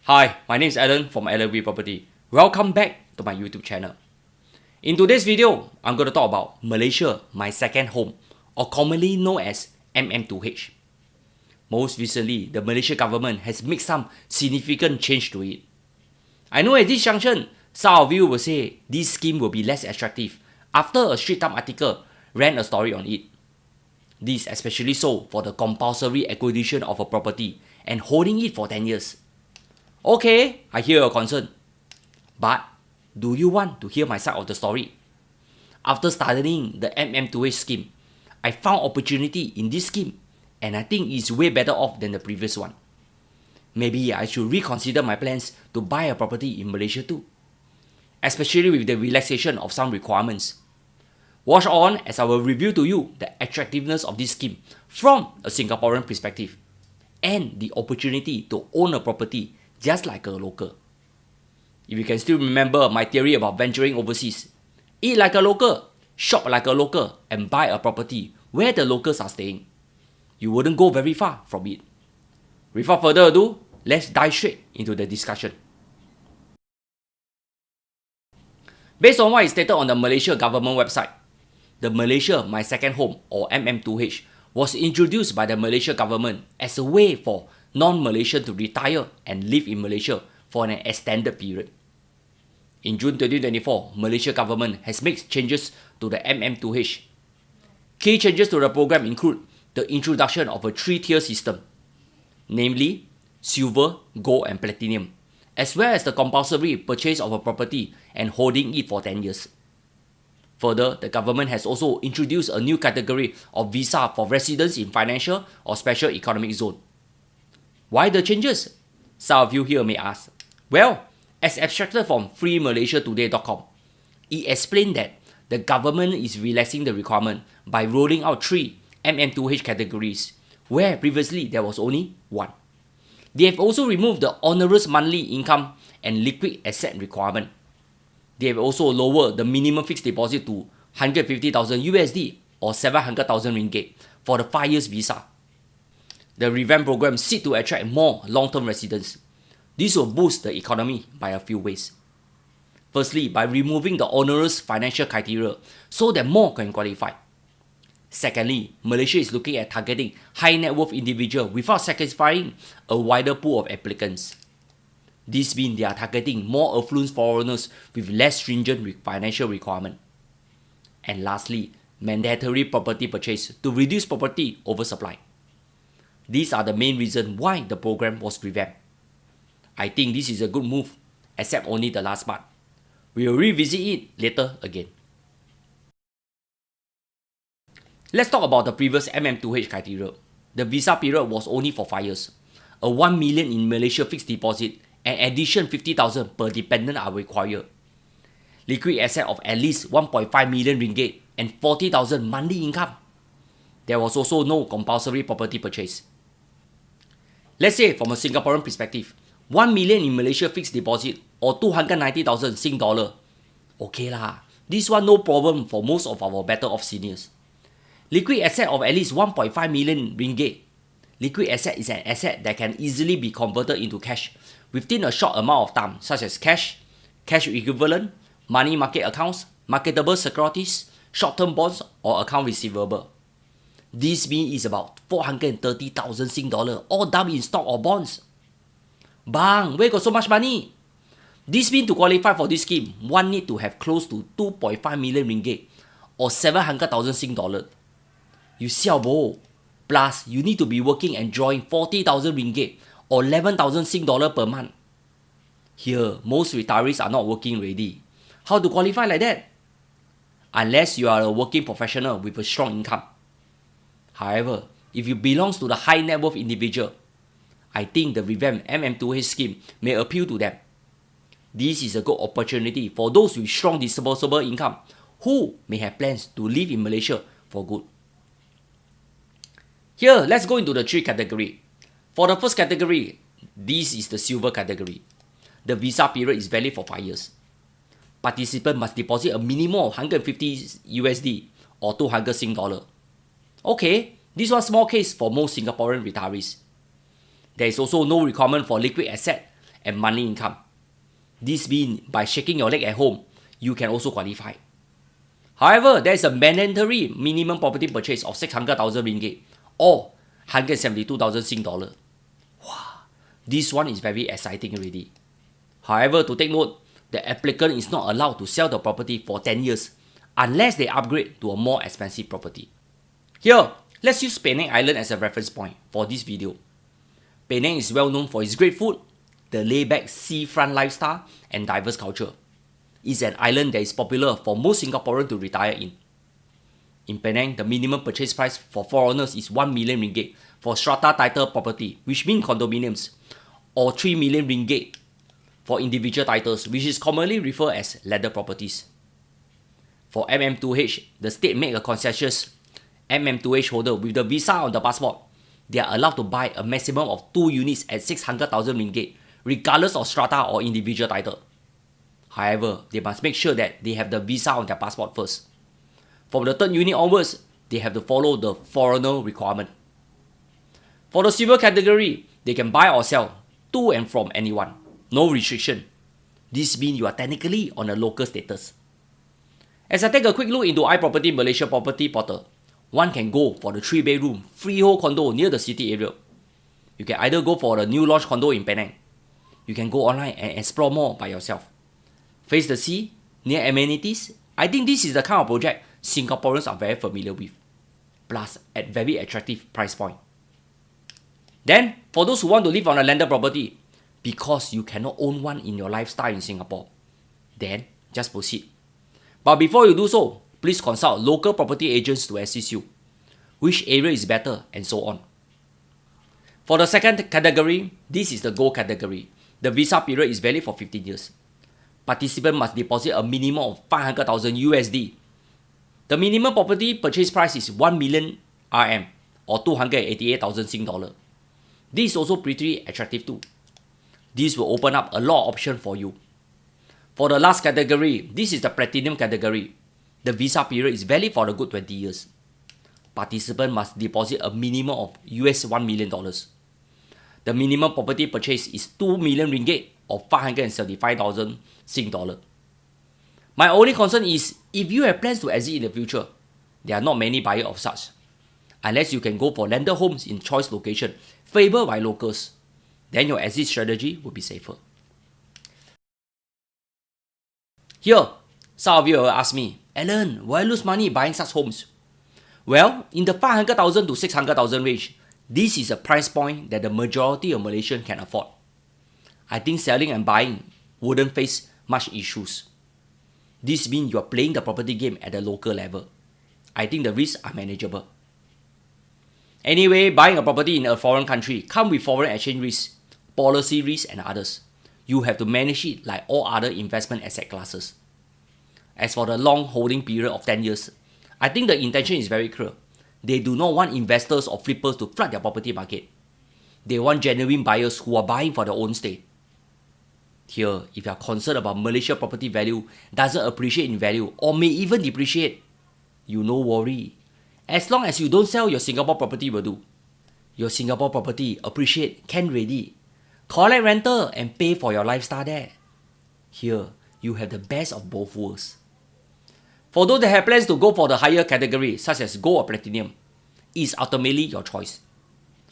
Hi, my name is Alan from Alan Property. Welcome back to my YouTube channel. In today's video, I'm going to talk about Malaysia My Second Home, or commonly known as MM2H. Most recently, the Malaysian government has made some significant change to it. I know at this junction, some of you will say this scheme will be less attractive after a Straits Times article ran a story on it. This especially so for the compulsory acquisition of a property and holding it for 10 years. Okay, I hear your concern. But do you want to hear my side of the story? After studying the MM2H scheme, I found opportunity in this scheme and I think it's way better off than the previous one. Maybe I should reconsider my plans to buy a property in Malaysia too, especially with the relaxation of some requirements. Watch on as I will review to you the attractiveness of this scheme from a Singaporean perspective and the opportunity to own a property just like a local. If you can still remember my theory about venturing overseas, eat like a local, shop like a local, and buy a property where the locals are staying, you wouldn't go very far from it. Without further ado, let's dive straight into the discussion. Based on what is stated on the Malaysia government website, the Malaysia My Second Home, or MM2H, was introduced by the Malaysia government as a way for non-Malaysian to retire and live in Malaysia for an extended period. In June 2024, Malaysia government has made changes to the MM2H. Key changes to the program include the introduction of a 3-tier system, namely silver, gold and platinum, as well as the compulsory purchase of a property and holding it for 10 years. Further, the government has also introduced a new category of visa for residents in financial or special economic zone. Why the changes? Some of you here may ask. Well, as abstracted from freemalaysiatoday.com, it explained that the government is relaxing the requirement by rolling out 3 MM2H categories, where previously there was only 1. They have also removed the onerous monthly income and liquid asset requirement. They have also lowered the minimum fixed deposit to 150,000 USD or 700,000 ringgit for the 5 years visa. The revamp program seeks to attract more long-term residents. This will boost the economy by a few ways. Firstly, by removing the onerous financial criteria so that more can qualify. Secondly, Malaysia is looking at targeting high net worth individuals without satisfying a wider pool of applicants. This means they are targeting more affluent foreigners with less stringent financial requirements. And lastly, mandatory property purchase to reduce property oversupply. These are the main reasons why the program was revamped. I think this is a good move, except only the last part. We will revisit it later again. Let's talk about the previous MM2H criteria. The visa period was only for 5 years. A 1 million in Malaysia fixed deposit and addition 50,000 per dependent are required. Liquid asset of at least 1.5 million ringgit and 40,000 monthly income. There was also no compulsory property purchase. Let's say from a Singaporean perspective, 1 million in Malaysia fixed deposit or 290,000 Sing dollar. Okay lah, this one no problem for most of our better off seniors. Liquid asset of at least 1.5 million ringgit. Liquid asset is an asset that can easily be converted into cash within a short amount of time, such as cash, cash equivalent, money market accounts, marketable securities, short-term bonds or account receivable. This means it's about 430,000 Sing dollar, all dumped in stock or bonds. Bang, where got so much money? This means to qualify for this scheme, one need to have close to 2.5 million ringgit or 700,000 Sing dollar. You siao bo. Plus, you need to be working and drawing 40,000 ringgit or 11,000 Sing dollar per month. Here, most retirees are not working already. How to qualify like that? Unless you are a working professional with a strong income. However, if you belong to the high net worth individual, I think the revamped MM2H scheme may appeal to them. This is a good opportunity for those with strong disposable income who may have plans to live in Malaysia for good. Here, let's go into the 3 categories. For the first category, this is the silver category. The visa period is valid for 5 years. Participants must deposit a minimum of 150 USD or 200 Sing dollar. Okay, this was small case for most Singaporean retirees. There is also no requirement for liquid asset and monthly income. This means by shaking your leg at home, you can also qualify. However, there is a mandatory minimum property purchase of 600,000 ringgit or 172,000 Sing dollar. Wow, this one is very exciting already. However, to take note, the applicant is not allowed to sell the property for 10 years unless they upgrade to a more expensive property. Here, let's use Penang Island as a reference point for this video. Penang is well known for its great food, the laid-back seafront lifestyle, and diverse culture. It's an island that is popular for most Singaporeans to retire in. In Penang, the minimum purchase price for foreigners is 1 million ringgit for strata title property, which means condominiums, or 3 million ringgit for individual titles, which is commonly referred as landed properties. For MM2H, the state made a concession. MM2H holder with the visa on the passport, they are allowed to buy a maximum of 2 units at 600,000 ringgit, regardless of strata or individual title. However, they must make sure that they have the visa on their passport first. From the third unit onwards, they have to follow the foreigner requirement. For the silver category, they can buy or sell to and from anyone, no restriction. This means you are technically on a local status. As I take a quick look into iProperty Malaysia property portal, one can go for the 3-bedroom freehold condo near the city area. You can either go for the new launch condo in Penang. You can go online and explore more by yourself. Face the sea, near amenities. I think this is the kind of project Singaporeans are very familiar with. Plus, at very attractive price point. Then, for those who want to live on a landed property, because you cannot own one in your lifestyle in Singapore, then just proceed. But before you do so, please consult local property agents to assist you. Which area is better and so on. For the second category, this is the gold category. The visa period is valid for 15 years. Participants must deposit a minimum of 500,000 USD. The minimum property purchase price is 1 million RM or 288,000 Sing dollar. This is also pretty attractive too. This will open up a lot of options for you. For the last category, this is the platinum category. The visa period is valid for a good 20 years. Participants must deposit a minimum of $1 million. The minimum property purchase is 2 million ringgit or 575,000 Sing dollar. My only concern is if you have plans to exit in the future, there are not many buyers of such. Unless you can go for landed homes in choice location favored by locals, then your exit strategy will be safer. Here, some of you will ask me, Alan, why lose money buying such homes? Well, in the 500,000 to 600,000 range, this is a price point that the majority of Malaysians can afford. I think selling and buying wouldn't face much issues. This means you are playing the property game at the local level. I think the risks are manageable. Anyway, buying a property in a foreign country comes with foreign exchange risks, policy risks and others. You have to manage it like all other investment asset classes. As for the long holding period of 10 years, I think the intention is very clear. They do not want investors or flippers to flood their property market. They want genuine buyers who are buying for their own stay. Here, if you are concerned about Malaysia property value doesn't appreciate in value or may even depreciate, you no worry. As long as you don't sell, your Singapore property will do. Your Singapore property appreciate can ready. Collect rental and pay for your lifestyle there. Here, you have the best of both worlds. For those that have plans to go for the higher category, such as gold or platinum, it is ultimately your choice.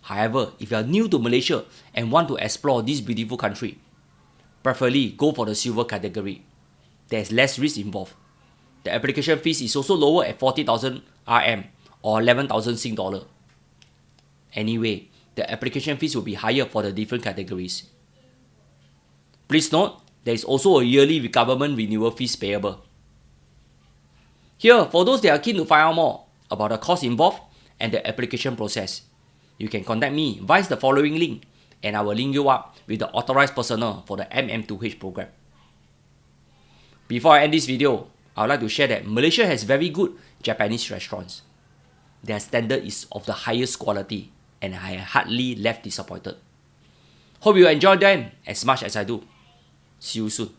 However, if you are new to Malaysia and want to explore this beautiful country, preferably go for the silver category. There is less risk involved. The application fees is also lower at 40,000 RM or 11,000 Sing dollar. Anyway, the application fees will be higher for the different categories. Please note, there is also a yearly government renewal fees payable. Here, for those that are keen to find out more about the cost involved and the application process, you can contact me via the following link and I will link you up with the authorized personnel for the MM2H program. Before I end this video, I would like to share that Malaysia has very good Japanese restaurants. Their standard is of the highest quality and I am hardly left disappointed. Hope you enjoy them as much as I do. See you soon.